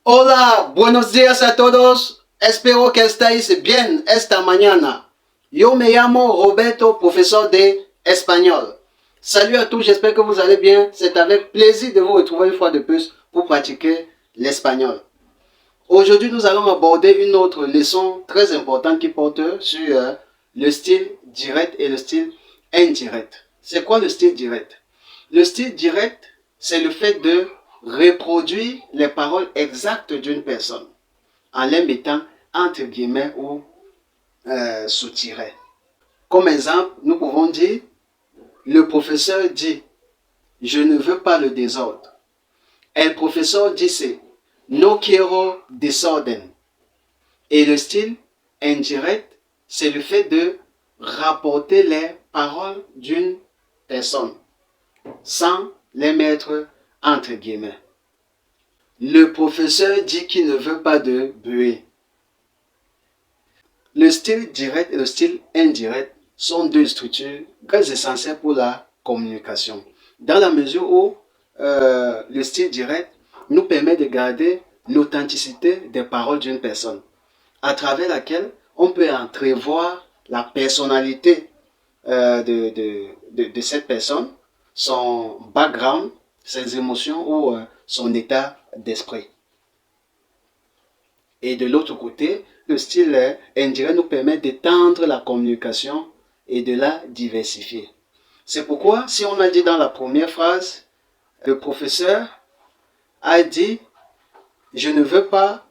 Hola, buenos días a todos. Espero que estáis bien esta mañana. Yo me llamo Roberto, professeur de espagnol. Salut à tous, j'espère que vous allez bien. C'est avec plaisir de vous retrouver une fois de plus pour pratiquer l'espagnol. Aujourd'hui, nous allons aborder une autre leçon très importante qui porte sur le style direct et le style indirect. C'est quoi le style direct? Le style direct, c'est le fait de reproduire les paroles exactes d'une personne en les mettant entre guillemets ou sous tiret. Comme exemple, nous pouvons dire le professeur dit je ne veux pas le désordre. El professeur dice no quiero desorden. Et le style indirect, c'est le fait de rapporter les paroles d'une personne sans les mettre entre guillemets. Le professeur dit qu'il ne veut pas de bruit. Le style direct et le style indirect sont deux structures très essentielles pour la communication. Dans la mesure où le style direct nous permet de garder l'authenticité des paroles d'une personne, à travers laquelle on peut entrevoir la personnalité de cette personne, son background, ses émotions ou son état d'esprit. Et de l'autre côté, le style indirect nous permet d'étendre la communication et de la diversifier. C'est pourquoi, si on a dit dans la première phrase, le professeur a dit « je ne veux pas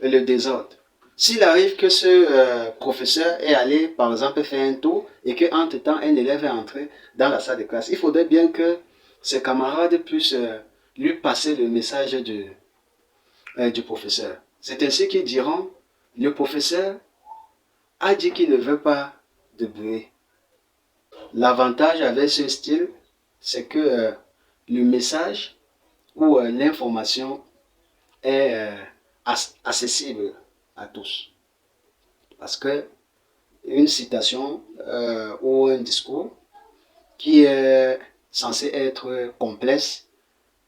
le désordre ». S'il arrive que ce professeur est allé, par exemple, faire un tour et qu'entre-temps, un élève est entré dans la salle de classe, il faudrait bien que ses camarades puissent lui passer le message du professeur. C'est ainsi qu'ils diront, le professeur a dit qu'il ne veut pas de bruit. L'avantage avec ce style, c'est que le message ou l'information est accessible à tous. Parce que une citation ou un discours qui est censé être complexe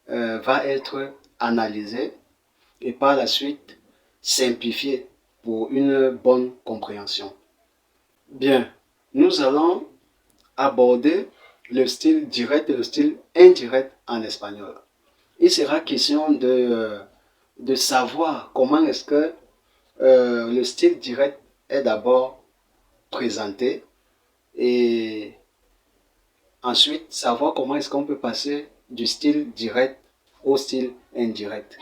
va être analysé et par la suite simplifié pour une bonne compréhension. Bien, nous allons aborder le style direct et le style indirect en espagnol. Il sera question de savoir comment est-ce que le style direct est d'abord présenté et ensuite savoir comment est-ce qu'on peut passer du style direct au style indirect.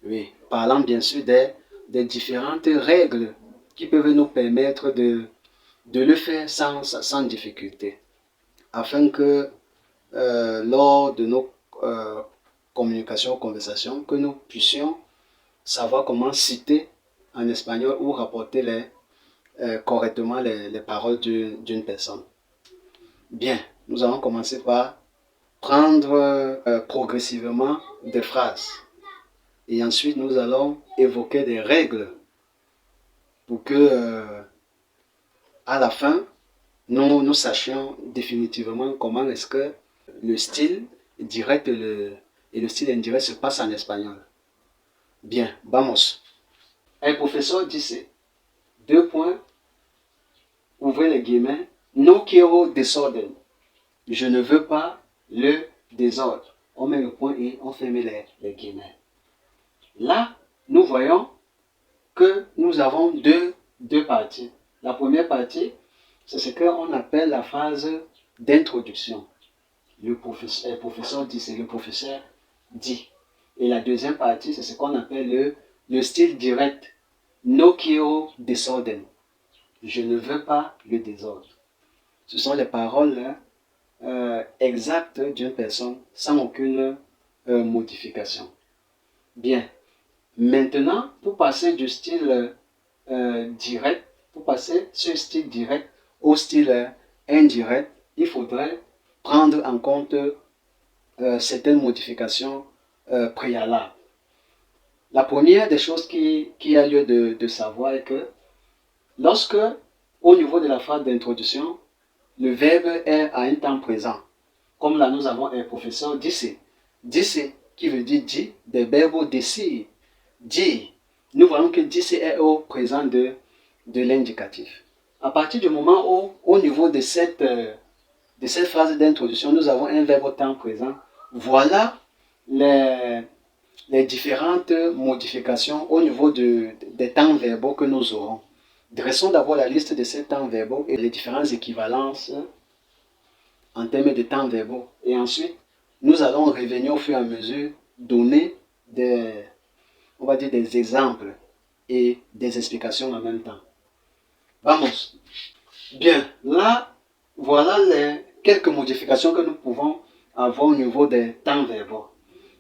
Oui, parlant bien sûr des différentes règles qui peuvent nous permettre de le faire sans difficulté, afin que lors de nos communications, conversations, que nous puissions savoir comment citer en espagnol ou rapporter correctement les paroles d'une personne. Bien, nous allons commencer par prendre progressivement des phrases. Et ensuite, nous allons évoquer des règles pour que, à la fin, nous sachions définitivement comment est-ce que le style direct et le style indirect se passent en espagnol. Bien, vamos. El professeur dice, deux points, ouvrez les guillemets, no quiero desorden. Je ne veux pas le désordre. On met le point et on ferme les guillemets. Là, nous voyons que nous avons deux parties. La première partie, c'est ce qu'on appelle la phase d'introduction. Le professeur dit, c'est le professeur dit. Et la deuxième partie, c'est ce qu'on appelle le style direct. No quiero desorden. Je ne veux pas le désordre. Ce sont les paroles exactes d'une personne sans aucune modification. Bien. Maintenant, pour passer du style direct, pour passer ce style direct au style indirect, il faudrait prendre en compte certaines modifications préalables. La première des choses qui a lieu de savoir est que lorsque, au niveau de la phase d'introduction, le verbe est à un temps présent, comme là nous avons un professeur dice. Dice qui veut dire dit, des verbes decir, dire. Nous voyons que dire est au présent de l'indicatif. À partir du moment où, au niveau de cette phrase d'introduction, nous avons un verbe au temps présent, voilà les différentes modifications au niveau des temps verbaux que nous aurons. Dressons d'abord la liste de ces temps verbaux et les différentes équivalences en termes de temps verbaux. Et ensuite, nous allons revenir au fur et à mesure, donner on va dire des exemples et des explications en même temps. Vamos. Bien, là, voilà quelques modifications que nous pouvons avoir au niveau des temps verbaux.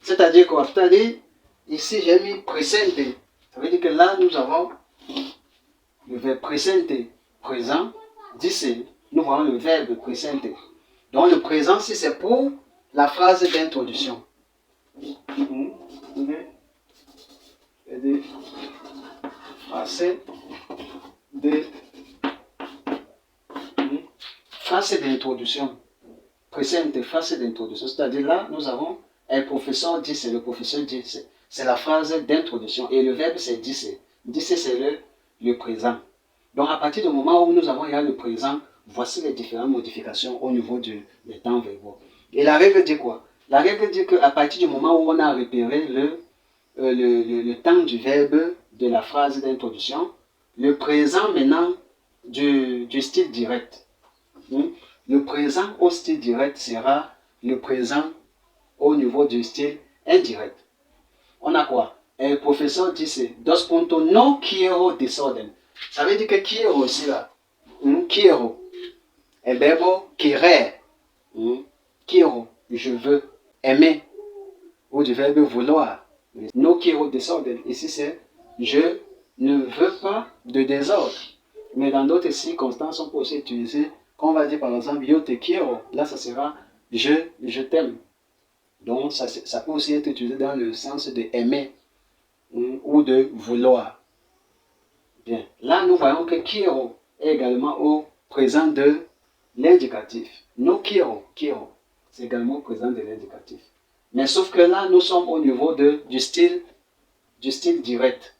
C'est-à-dire quoi? C'est-à-dire, ici j'ai mis presente. Ça veut dire que là, nous avons le verbe presente, présent, dice. Nous voyons le verbe presente. Donc le présent, si c'est pour la phrase d'introduction. Phrase d'introduction. Présente, phrase d'introduction. C'est-à-dire là, nous avons un professeur dice, le professeur dice. C'est la phrase d'introduction. Et le verbe, c'est dice. Dice, c'est le présent. Donc, à partir du moment où nous avons le présent, voici les différentes modifications au niveau des temps verbaux. Et la règle dit quoi? La règle dit qu'à partir du moment où on a repéré le temps du verbe de la phrase d'introduction, le présent maintenant du style direct. Le présent au style direct sera le présent au niveau du style indirect. On a quoi? El professeur dice, dos puntos no quiero desorden. Ça veut dire que quiero ici là. Quiero. El verbo querer. Quiero, je veux. Aimer. Ou du verbe vouloir. No quiero desorden. Ici c'est je ne veux pas de désordre. Mais dans d'autres circonstances, on peut aussi utiliser, quand on va dire par exemple yo te quiero, là ça sera je t'aime. Donc ça peut aussi être utilisé dans le sens de aimer ou de vouloir. Bien. Là nous voyons que quiero est également au présent de l'indicatif. No quiero, quiero, c'est également au présent de l'indicatif. Mais sauf que là nous sommes au niveau du style direct.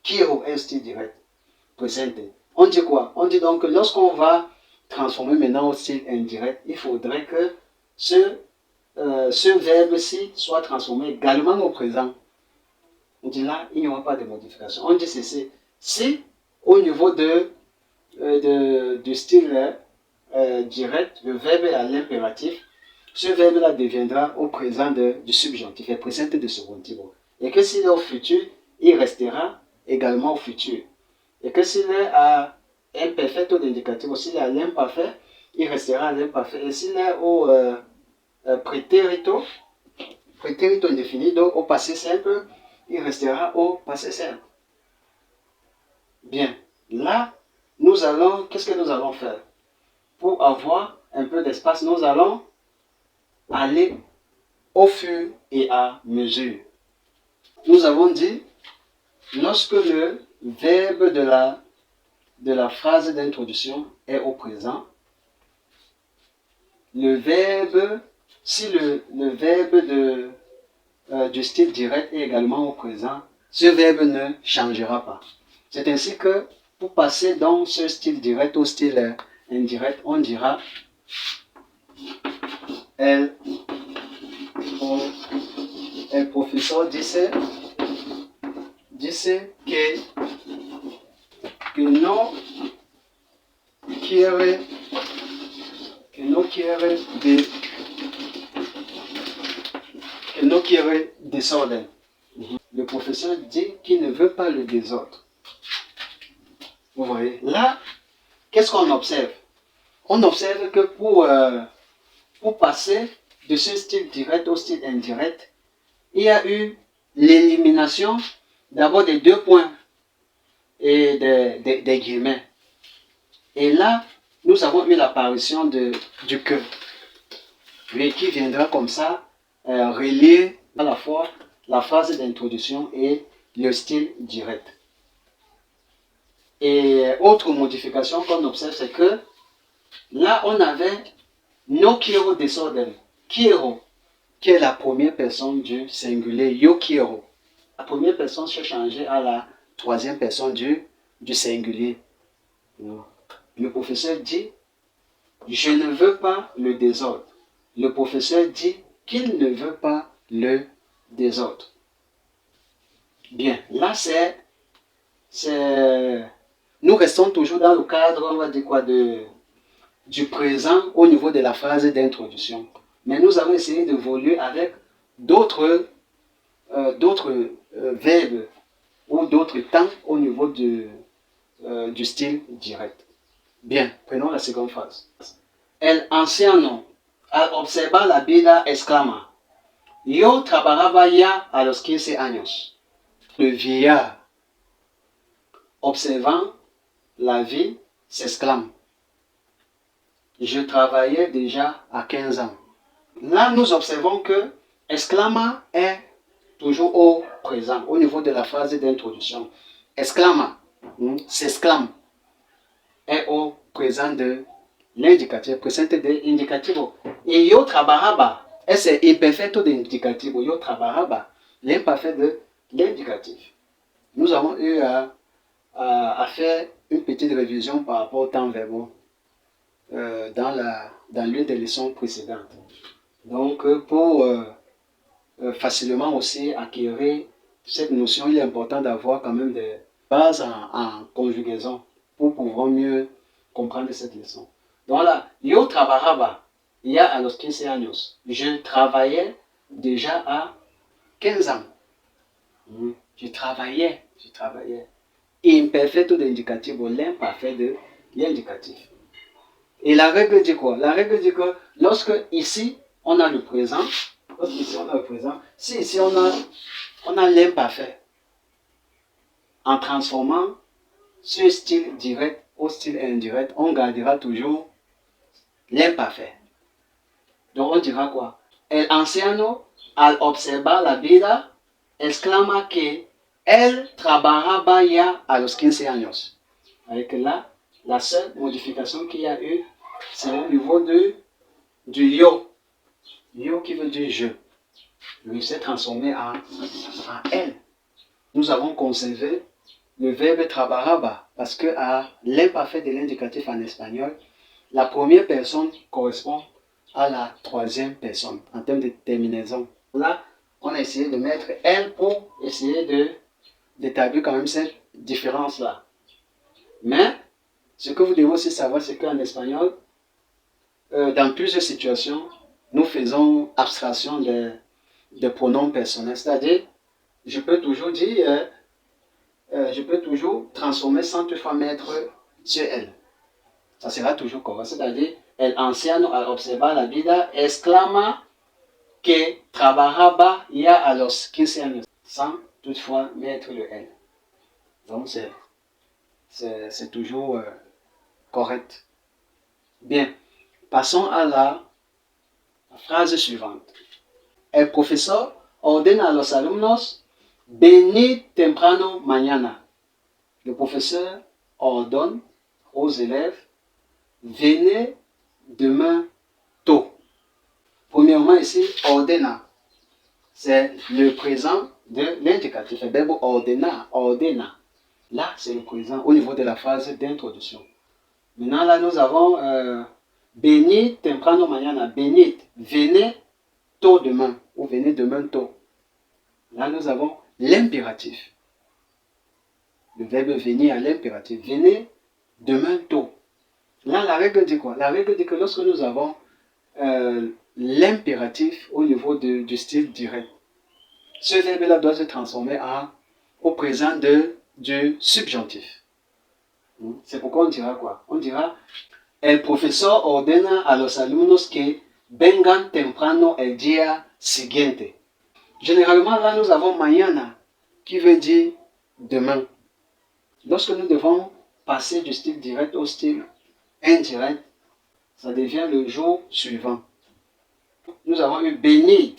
Quiero est un style direct. Présente. On dit quoi? On dit donc que lorsqu'on va transformer maintenant au style indirect, il faudrait que ce verbe-ci soit transformé également au présent. On dit là, il n'y aura pas de modification. On dit ceci. Si au niveau du style direct, le verbe est à l'impératif, ce verbe-là deviendra au présent du subjonctif, et présente de subjonctivo. Et que s'il est au futur, il restera également au futur. Et que s'il est à imperfect ou d'indicatif, s'il est à l'imparfait, il restera à l'imparfait. Et s'il est au prétérito indéfini, donc au passé simple, il restera au passé simple. Bien, là, qu'est-ce que nous allons faire? Pour avoir un peu d'espace, nous allons aller au fur et à mesure. Nous avons dit, lorsque le verbe de la phrase d'introduction est au présent, le verbe, si le verbe du style direct est également au présent, ce verbe ne changera pas. C'est ainsi que pour passer dans ce style direct au style indirect, on dira el professeur dice que no quiere desordre. Le professeur dit qu'il ne veut pas le désordre. Vous voyez, là, qu'est-ce qu'on observe? On observe que pour passer de ce style direct au style indirect, il y a eu l'élimination d'abord des deux points et des guillemets. Et là, nous avons eu l'apparition du que, qui viendra comme ça relier à la fois la phrase d'introduction et le style direct. Et autre modification qu'on observe, c'est que là, on avait no quiero desorden. Quiero. qui est la première personne du singulier yo quiero. La première personne se changeait à la troisième personne du singulier. Le professeur dit, je ne veux pas le désordre. Le professeur dit qu'il ne veut pas le désordre. Bien, là nous restons toujours dans le cadre, on va dire quoi, du présent au niveau de la phrase d'introduction. Mais nous allons essayer d'évoluer avec d'autres verbes ou d'autres temps au niveau du style direct. Bien, prenons la seconde phrase. El anciano, al observar la vida, exclama: Yo trabajaba ya a los 15 años. Le vieillard, observant la vie, s'exclame: Je travaillais déjà à 15 ans. Là, nous observons que exclama est toujours au présent, au niveau de la phrase d'introduction. Exclama, s'exclame, est au présent de l'indicatif, presente de indicativo. Et yo trabajaba, c'est imperfecto de indicativo. Yo trabajaba, l'imparfait de l'indicatif. Nous avons eu à faire une petite révision par rapport au temps verbaux dans l'une des leçons précédentes. Donc, pour facilement aussi acquérir cette notion, il est important d'avoir quand même des bases en conjugaison pour pouvoir mieux comprendre cette leçon. Donc là, yo trabajaba ya a los 15 años. Je travaillais déjà à 15 ans. Je travaillais. Imperfecto de indicativo, l'imparfait de l'indicatif. Et la règle dit quoi? La règle dit que lorsque ici, on a le présent, si ici on a l'imparfait, en transformant ce style direct au style indirect, on gardera toujours l'imparfait. Donc on dira quoi? El anciano, al observar la vida, exclama que él trabajaba ya a los 15 años. Avec là, la seule modification qu'il y a eu, c'est au niveau du yo. Yo qui veut dire je. Lui s'est transformé en elle. Nous avons conservé le verbe trabajaba parce que à l'imparfait de l'indicatif en espagnol, la première personne correspond à la troisième personne en termes de terminaison. Là, on a essayé de mettre elle pour essayer d'établir quand même cette différence-là. Mais, ce que vous devez aussi savoir, c'est qu'en espagnol, dans plusieurs situations, nous faisons abstraction des pronoms personnels. C'est-à-dire, je peux toujours dire, je peux toujours transformer sans toutefois mettre sur elle. Ça sera toujours correct. C'est-à-dire, el anciano al observar la vida exclama que trabajaba ya a los 15 años, sans toutefois mettre le elle. Donc, c'est toujours correct. Bien, passons à la phrase suivante. El profesor ordena a los alumnos venir temprano mañana. Le professeur ordonne aux élèves venez demain tôt. Premièrement ici, ordena, c'est le présent de l'indicatif. Le verbe ordena, ordena. Là, c'est le présent au niveau de la phrase d'introduction. Maintenant, là, nous avons venir temprano mañana. Venid, venez tôt demain ou venez demain tôt. Là, nous avons l'impératif. Le verbe venir à l'impératif. Venez demain tôt. Là, la règle dit quoi? La règle dit que lorsque nous avons l'impératif au niveau du style direct, ce verbe-là doit se transformer au présent du subjonctif. C'est pourquoi on dira quoi? On dira el profesor ordena a los alumnos que vengan temprano el día siguiente. Généralement, là, nous avons mañana, qui veut dire demain. Lorsque nous devons passer du style direct au style indirect, ça devient le jour suivant. Nous avons eu benid,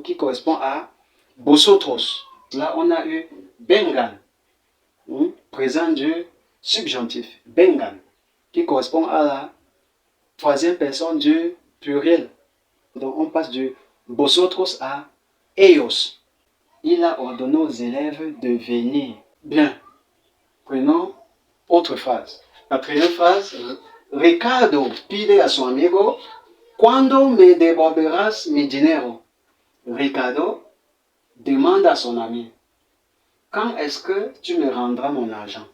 qui correspond à vosotros. Là, on a eu vengan, présent du subjonctif, vengan, qui correspond à la troisième personne du pluriel. Donc on passe du vosotros à ellos. Il a ordonné aux élèves de venir. Bien. Prenons autre phrase. Quatrième phrase. Ricardo pide a su amigo, ¿cuándo me devolverás mi dinero? Ricardo demande à son ami, quand est-ce que tu me rendras mon argent?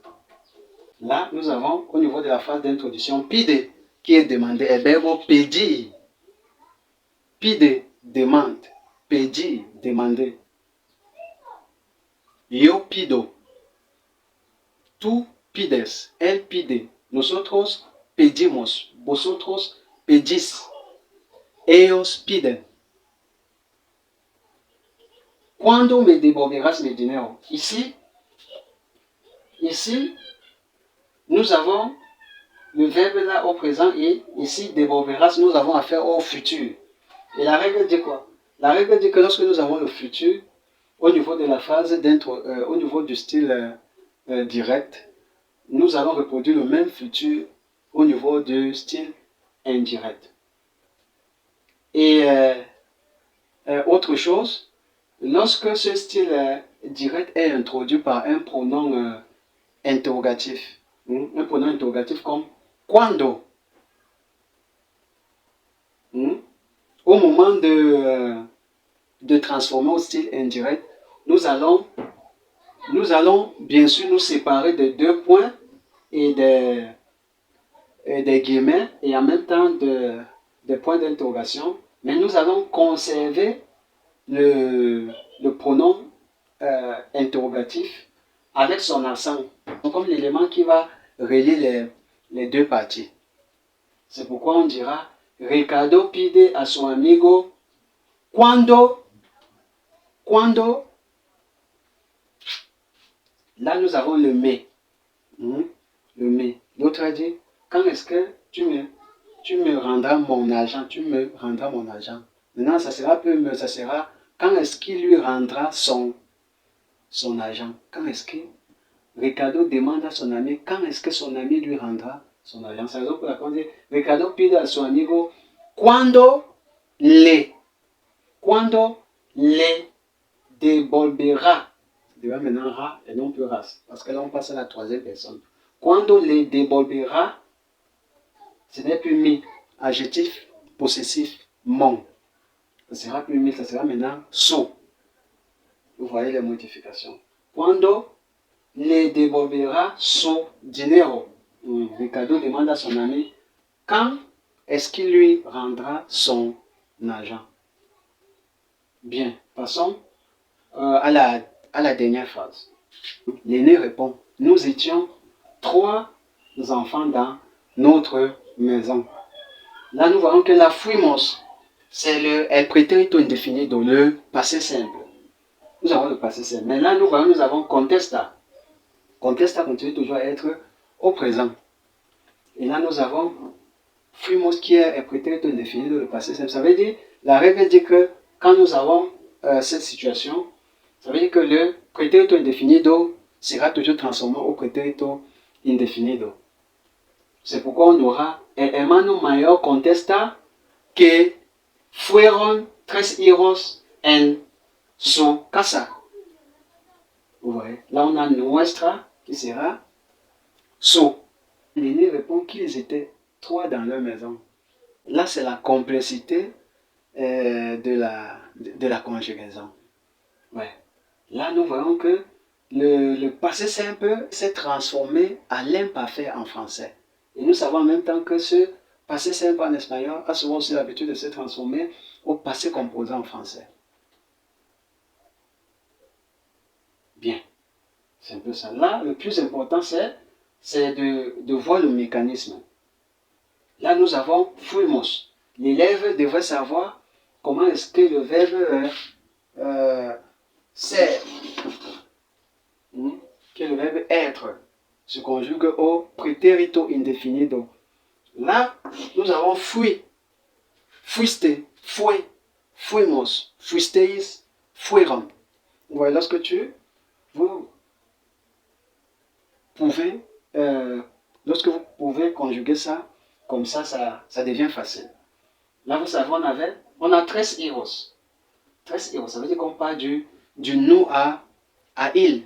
Là, nous avons au niveau de la phrase d'introduction pide, qui est demandé, et verbe pedir. Pide, demande. Pedir, demander. Yo pido. Tú pides. Él pide. Nosotros pedimos. Vosotros pedís. Ellos piden. ¿Cuándo me devolverás mi dinero? Ici, nous avons le verbe là au présent et ici, devolverás, nous avons affaire au futur. Et la règle dit quoi? La règle dit que lorsque nous avons le futur, au niveau de la phrase au niveau du style direct, nous allons reproduire le même futur au niveau du style indirect. Et autre chose, lorsque ce style direct est introduit par un pronom interrogatif, un pronom interrogatif comme quando, au moment de transformer au style indirect, nous allons bien sûr nous séparer de deux points et des guillemets et en même temps des points d'interrogation, mais nous allons conserver le pronom interrogatif avec son accent, comme l'élément qui va relier les deux parties. C'est pourquoi on dira Ricardo pide a su amigo cuando. Là, nous avons le mais. Le mais. L'autre a dit, quand est-ce que tu me rendras mon argent? Tu me rendras mon argent. Maintenant, ça sera quand est-ce qu'il lui rendra son argent? Quand est-ce que Ricardo demande à son ami, quand est-ce que son ami lui rendra son argent? C'est la raison pour laquelle on dit, Ricardo pide a su amigo, cuando le devolverá. Il y aura maintenant ra et non plus ras. Parce que là, on passe à la troisième personne. Cuando le devolverá, ce n'est plus mi. Adjectif possessif, mon. Ça sera plus mi, ça sera maintenant so. Vous voyez les modifications. Cuando le devolverá su dinero. Ricardo demande à son ami quand est-ce qu'il lui rendra son argent. Bien, passons à la dernière phrase. L'aîné répond, nous étions 3 enfants dans notre maison. Là, nous voyons que la fuimos, c'est el pretérito indefinido, le passé simple. Nous avons le passé simple. Mais là, nous avons contesta. Contesta continue toujours à être au présent. Et là, nous avons fuimos qui est el pretérito indefinido, le passé simple. Ça veut dire, la règle dit que quand nous avons cette situation, ça veut dire que le pretérito indefinido sera toujours transformé au pretérito indefinido. C'est pourquoi on aura el hermano mayor contesta que fueron 3 hijos en su casa. Vous voyez, là on a nuestra qui sera su. L'aîné répond qu'ils étaient 3 dans leur maison. Là c'est la complexité de la conjugaison. Ouais. Là, nous voyons que le passé simple s'est transformé à l'imparfait en français. Et nous savons en même temps que ce passé simple en espagnol a souvent aussi l'habitude de se transformer au passé composé en français. Bien. C'est un peu ça. Là, le plus important, c'est de voir le mécanisme. Là, nous avons fuimos. L'élève devrait savoir comment est-ce que le verbe sert, que le verbe être se conjugue au pretérito indefinido. Là, nous avons fui, fuiste, fue, fuimos, fuisteis, fueron. Vous voyez, lorsque vous pouvez conjuguer ça, comme ça devient facile. Là, vous savez, on avait On a tres hijos. Tres hijos, ça veut dire qu'on part du nous à il.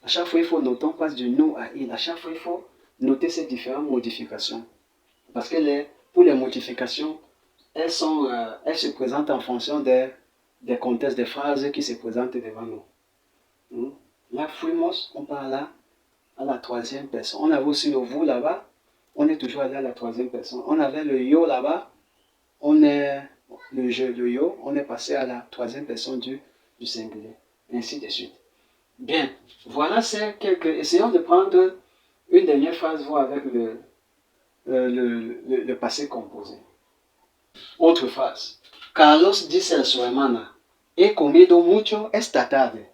À chaque fois, il faut noter, on passe du nous à il. À chaque fois, il faut noter ces différentes modifications. Parce que pour les modifications, elles se présentent en fonction des contextes, des phrases qui se présentent devant nous. Là, fuimos, on parle là à la troisième personne. On avait aussi le vous là-bas, on est toujours allé à la troisième personne. On avait le yo là-bas, on est le je, le yo, on est passé à la troisième personne du singulier, ainsi de suite. Bien, voilà c'est quelques... Essayons de prendre une dernière phrase, voir avec le passé composé. Autre phrase. Carlos dice a su hermana, he comido mucho esta tarde.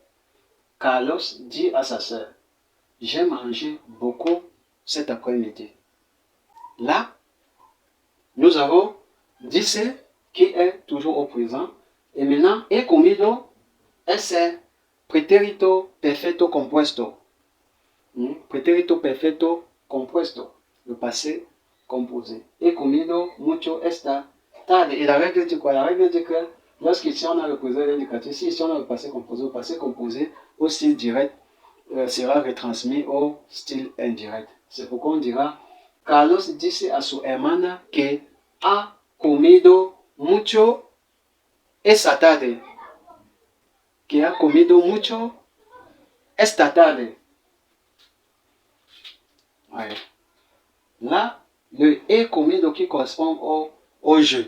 Carlos dit à sa sœur, j'ai mangé beaucoup cet après-midi. Là, nous avons dice qui est toujours au présent. Et maintenant, he comido, c'est pretérito perfecto compuesto. Pretérito perfecto compuesto. Le passé composé. He comido mucho esta tarde. Et la règle dit quoi? La règle dit que lorsqu'ici on a le présent indicatif, si ici on a le passé composé au style direct sera retransmis au style indirect. C'est pourquoi on dira Carlos dice a su hermana que ha comido mucho esta tarde. Que ha comido mucho esta tarde. Ouais. Là, le he comido qui correspond au je.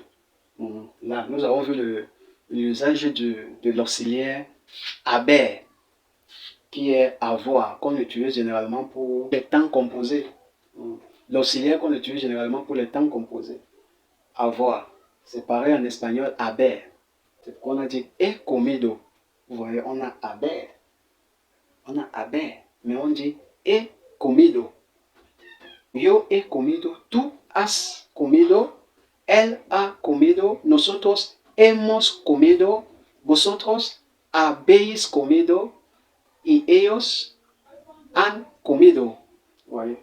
Là, nous avons vu l'usage de l'auxiliaire haber, qui est avoir, qu'on utilise généralement pour les temps composés. L'auxiliaire qu'on utilise généralement pour les temps composés. Avoir. C'est pareil en espagnol, haber. C'est pourquoi on a dit he comido. Vous voyez, on a haber. On a haber. Mais on dit he comido. Yo he comido. Tú has comido. Él ha comido. Nosotros hemos comido. Vosotros habéis comido. Y ellos han comido. Voyez.